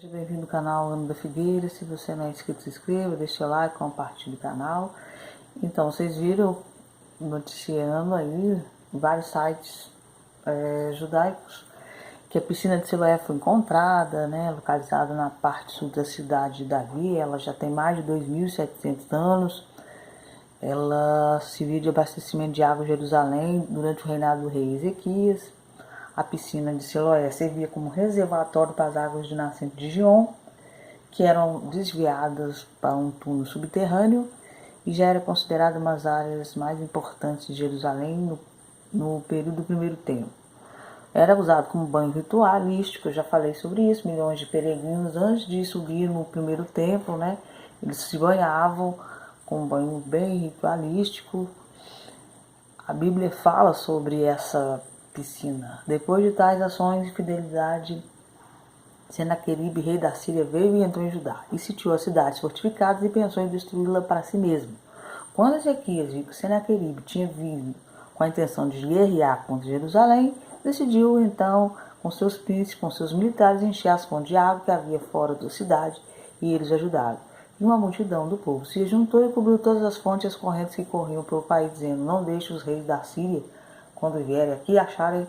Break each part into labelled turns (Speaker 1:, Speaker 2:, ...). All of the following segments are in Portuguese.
Speaker 1: Seja bem-vindo ao canal Ana da Figueira. Se você não é inscrito, se inscreva, deixa o like, compartilhe o canal. Então, vocês viram noticiando aí vários sites judaicos que a piscina de Siloé foi encontrada, né, localizada na parte sul da cidade de Davi. Ela já tem mais de 2.700 anos. Ela serviu de abastecimento de água em Jerusalém durante o reinado do rei Ezequias. A piscina de Siloé servia como reservatório para as águas de nascente de Gion, que eram desviadas para um túnel subterrâneo, e já era considerada uma das áreas mais importantes de Jerusalém no período do primeiro templo. Era usado como banho ritualístico, eu já falei sobre isso. Milhões de peregrinos, antes de subir no primeiro templo, né, eles se banhavam com um banho bem ritualístico. A Bíblia fala sobre essa piscina. Depois de tais ações de fidelidade, Senaqueribe, rei da Síria, veio e entrou em Judá, e sitiou as cidades fortificadas e pensou em destruí-la para si mesmo. Quando Ezequias viu que Senaqueribe tinha vindo com a intenção de guerrear contra Jerusalém, decidiu então, com seus príncipes, com seus militares, encher as fontes de água que havia fora da cidade, e eles ajudaram. E uma multidão do povo se juntou e cobriu todas as fontes e as correntes que corriam pelo país, dizendo: não deixe os reis da Síria, quando vierem aqui, acharem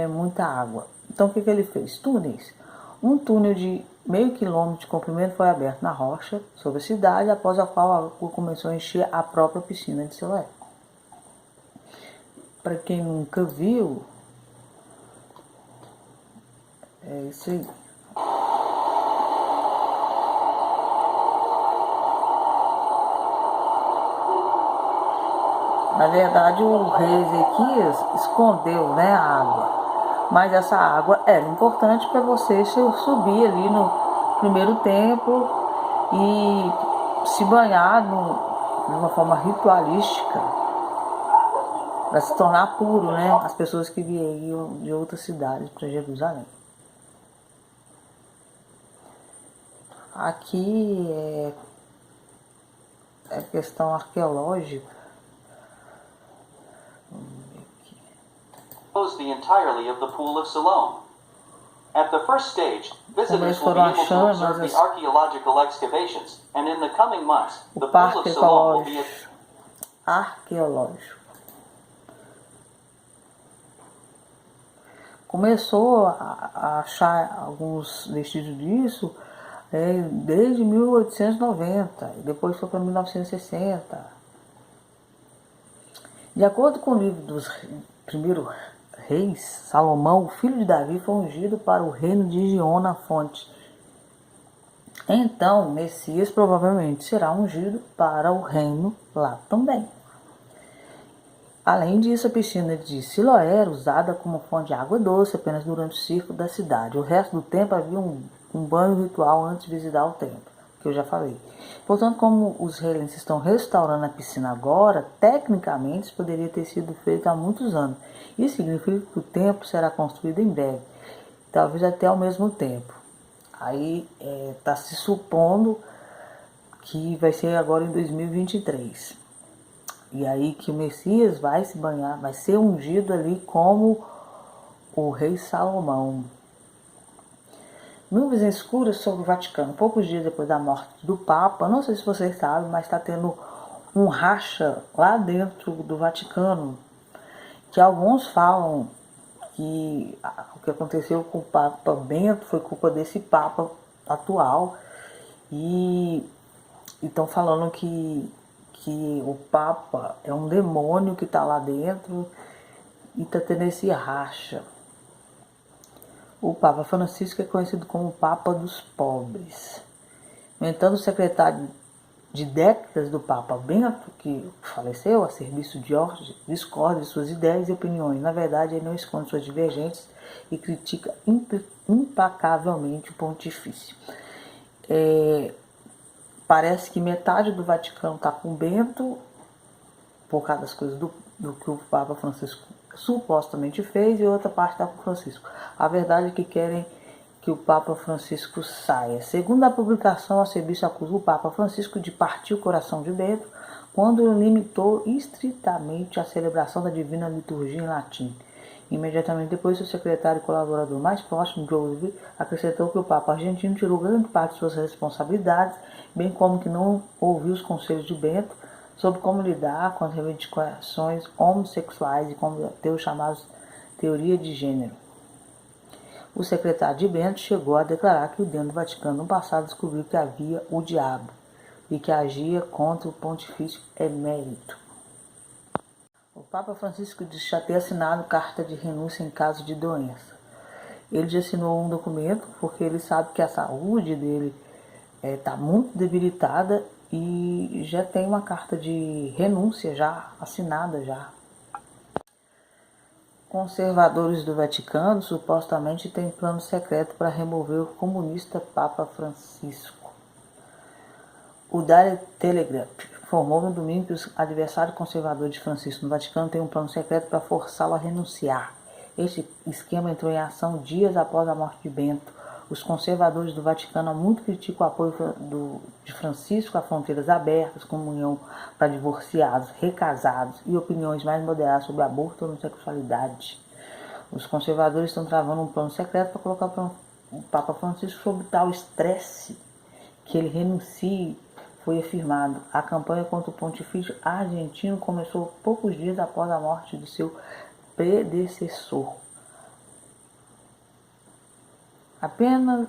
Speaker 1: muita água. Então o que ele fez? Túneis. Um túnel de meio quilômetro de comprimento foi aberto na rocha sobre a cidade, após a qual a água começou a encher a própria piscina de Siloé. Para quem nunca viu, é isso aí. Na verdade, o rei Ezequias escondeu, né, a água. Mas essa água era importante para você subir ali no primeiro templo e se banhar de uma forma ritualística, para se tornar puro, né, as pessoas que vieram de outras cidades para Jerusalém. Aqui é questão arqueológica.
Speaker 2: The entirety of the pool of Siloam. At the first stage, visitors will be able to observe the archaeological excavations, and in the coming months, the pool of Siloam will be
Speaker 1: arqueológico. Começou a achar alguns vestígios disso desde 1890, e depois foi para 1960. De acordo com o livro dos primeiros reis, Salomão, o filho de Davi, foi ungido para o reino de Gion na fonte. Então, Messias provavelmente será ungido para o reino lá também. Além disso, a piscina de Siloé era usada como fonte de água doce apenas durante o ciclo da cidade. O resto do tempo havia um banho ritual antes de visitar o templo, que eu já falei. Portanto, como os israelenses estão restaurando a piscina agora, tecnicamente isso poderia ter sido feito há muitos anos. Isso significa que o templo será construído em breve, talvez até ao mesmo tempo. Aí está se supondo que vai ser agora em 2023. E aí que o Messias vai se banhar, vai ser ungido ali como o rei Salomão. Nuvens escuras sobre o Vaticano. Poucos dias depois da morte do Papa, não sei se vocês sabem, mas está tendo um racha lá dentro do Vaticano, que alguns falam que o que aconteceu com o Papa Bento foi culpa desse Papa atual, e estão falando que o Papa é um demônio que está lá dentro e está tendo esse racha. O Papa Francisco é conhecido como o Papa dos Pobres. No entanto, o secretário de décadas do Papa Bento, que faleceu a serviço de Jorge, discorda de suas ideias e opiniões. Na verdade, ele não esconde suas divergências e critica implacavelmente o pontifício. Parece que metade do Vaticano está com Bento, por causa das coisas do que o Papa Francisco supostamente fez, e outra parte está com Francisco. A verdade é que querem que o Papa Francisco saia. Segundo a publicação, a serviço acusa o Papa Francisco de partir o coração de Bento quando limitou estritamente a celebração da Divina Liturgia em latim. Imediatamente depois, seu secretário e colaborador mais próximo, Joseph, acrescentou que o Papa argentino tirou grande parte de suas responsabilidades, bem como que não ouviu os conselhos de Bento sobre como lidar com as reivindicações homossexuais e combater os chamados teoria de gênero. O secretário de Bento chegou a declarar que dentro do Vaticano no passado descobriu que havia o diabo e que agia contra o pontifício emérito. O Papa Francisco disse já ter assinado carta de renúncia em caso de doença. Ele já assinou um documento porque ele sabe que a saúde dele está muito debilitada e já tem uma carta de renúncia já assinada já. Conservadores do Vaticano supostamente têm plano secreto para remover o comunista Papa Francisco. O Daily Telegraph informou no domingo que os adversários conservadores de Francisco no Vaticano têm um plano secreto para forçá-lo a renunciar. Este esquema entrou em ação dias após a morte de Bento. Os conservadores do Vaticano há muito criticam o apoio de Francisco a fronteiras abertas, comunhão para divorciados, recasados e opiniões mais moderadas sobre aborto ou homossexualidade. Os conservadores estão travando um plano secreto para colocar o Papa Francisco sob tal estresse que ele renuncie, foi afirmado. A campanha contra o pontifício argentino começou poucos dias após a morte de seu predecessor.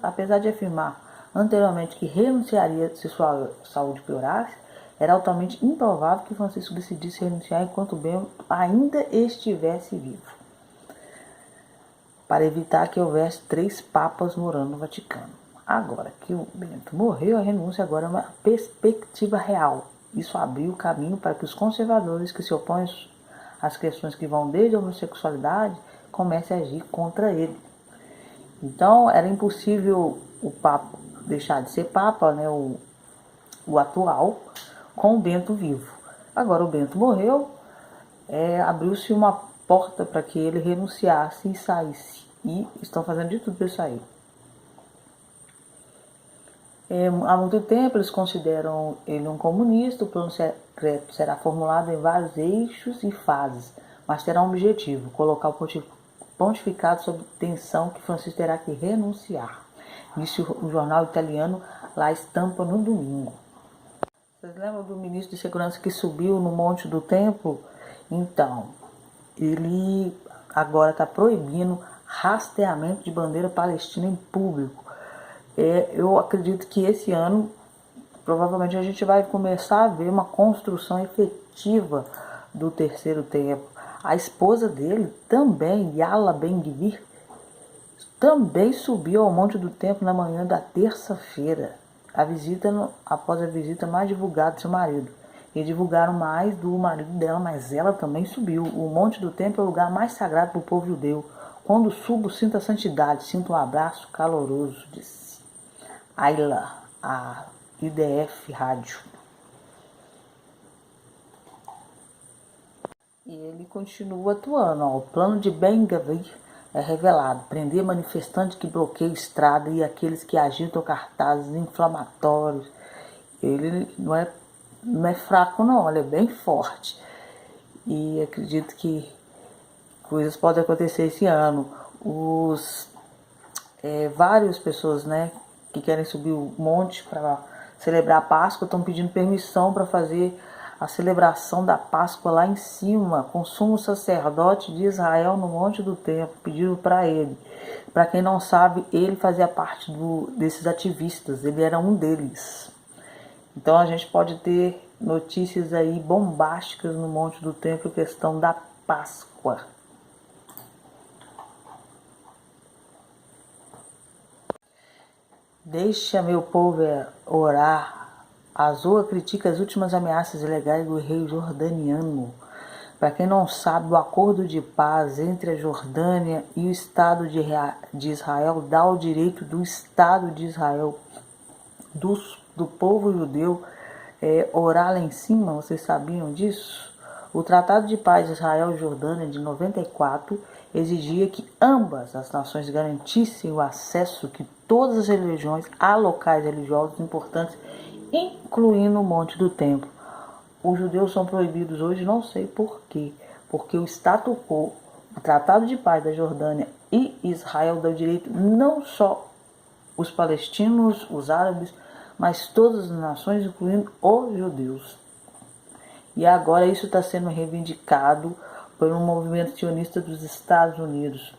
Speaker 1: Apesar de afirmar anteriormente que renunciaria se sua saúde piorasse, era altamente improvável que Francisco decidisse renunciar enquanto Bento ainda estivesse vivo, para evitar que houvesse 3 papas morando no Vaticano. Agora que o Bento morreu, a renúncia agora é uma perspectiva real. Isso abriu o caminho para que os conservadores que se opõem às questões que vão desde a homossexualidade comecem a agir contra ele. Então, era impossível o Papa deixar de ser Papa, né, o atual, com o Bento vivo. Agora o Bento morreu, abriu-se uma porta para que ele renunciasse e saísse. E estão fazendo de tudo para ele sair. Há muito tempo eles consideram ele um comunista. O plano secreto será formulado em vários eixos e fases, mas terá um objetivo: colocar o pontificado sob tensão que Francisco terá que renunciar. Disse o jornal italiano La Stampa no domingo. Vocês lembram do ministro de Segurança que subiu no Monte do Templo? Então, ele agora está proibindo rastreamento de bandeira palestina em público. Eu acredito que esse ano, provavelmente, a gente vai começar a ver uma construção efetiva do terceiro templo. A esposa dele também, Yala Ben-Gvir, também subiu ao Monte do Templo na manhã da terça-feira. Após a visita mais divulgada do seu marido. E divulgaram mais do marido dela, mas ela também subiu. O Monte do Templo é o lugar mais sagrado para o povo judeu. Quando subo, sinto a santidade, sinto um abraço caloroso, disse Ayla, a IDF Rádio. E ele continua atuando. O plano de Ben-Gvir é revelado: prender manifestantes que bloqueiam estrada e aqueles que agitam cartazes inflamatórios. Ele não é fraco não, ele é bem forte. E acredito que coisas podem acontecer esse ano. Várias pessoas, né, que querem subir o monte para celebrar a Páscoa estão pedindo permissão para fazer a celebração da Páscoa lá em cima, com o sumo sacerdote de Israel no Monte do Templo. Pediram para ele. Para quem não sabe, ele fazia parte desses ativistas, ele era um deles. Então a gente pode ter notícias aí bombásticas no Monte do Templo, questão da Páscoa. Deixa meu povo orar. A Zoa critica as últimas ameaças ilegais do rei jordaniano. Para quem não sabe, o acordo de paz entre a Jordânia e o Estado de Israel dá o direito do Estado de Israel, do povo judeu, orar lá em cima. Vocês sabiam disso? O Tratado de Paz de Israel e Jordânia de 94 exigia que ambas as nações garantissem o acesso que todas as religiões a locais religiosos importantes, incluindo o Monte do Templo. Os judeus são proibidos hoje, não sei por quê, porque o status quo O Tratado de Paz da Jordânia e Israel dá o direito não só os palestinos, os árabes, mas todas as nações, incluindo os judeus. E agora isso está sendo reivindicado por um movimento sionista dos Estados Unidos.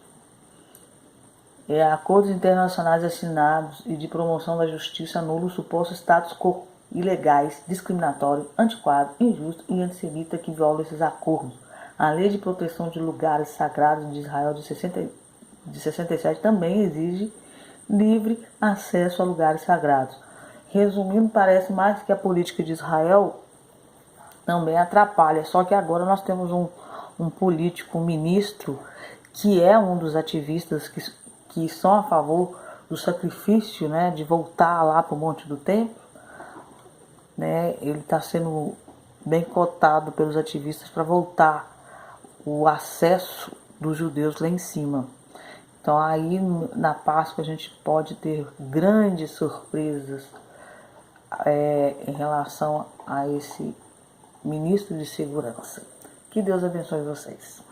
Speaker 1: Acordos internacionais assinados e de promoção da justiça anulam o suposto status quo ilegais, discriminatório, antiquado, injusto e antissemita que viola esses acordos. A Lei de Proteção de Lugares Sagrados de Israel de 67 também exige livre acesso a lugares sagrados. Resumindo, parece mais que a política de Israel também atrapalha, só que agora nós temos um político, um ministro, que é um dos ativistas que são a favor do sacrifício, né, de voltar lá para o Monte do Templo, né, ele está sendo bem cotado pelos ativistas para voltar o acesso dos judeus lá em cima. Então aí na Páscoa a gente pode ter grandes surpresas em relação a esse ministro de segurança. Que Deus abençoe vocês.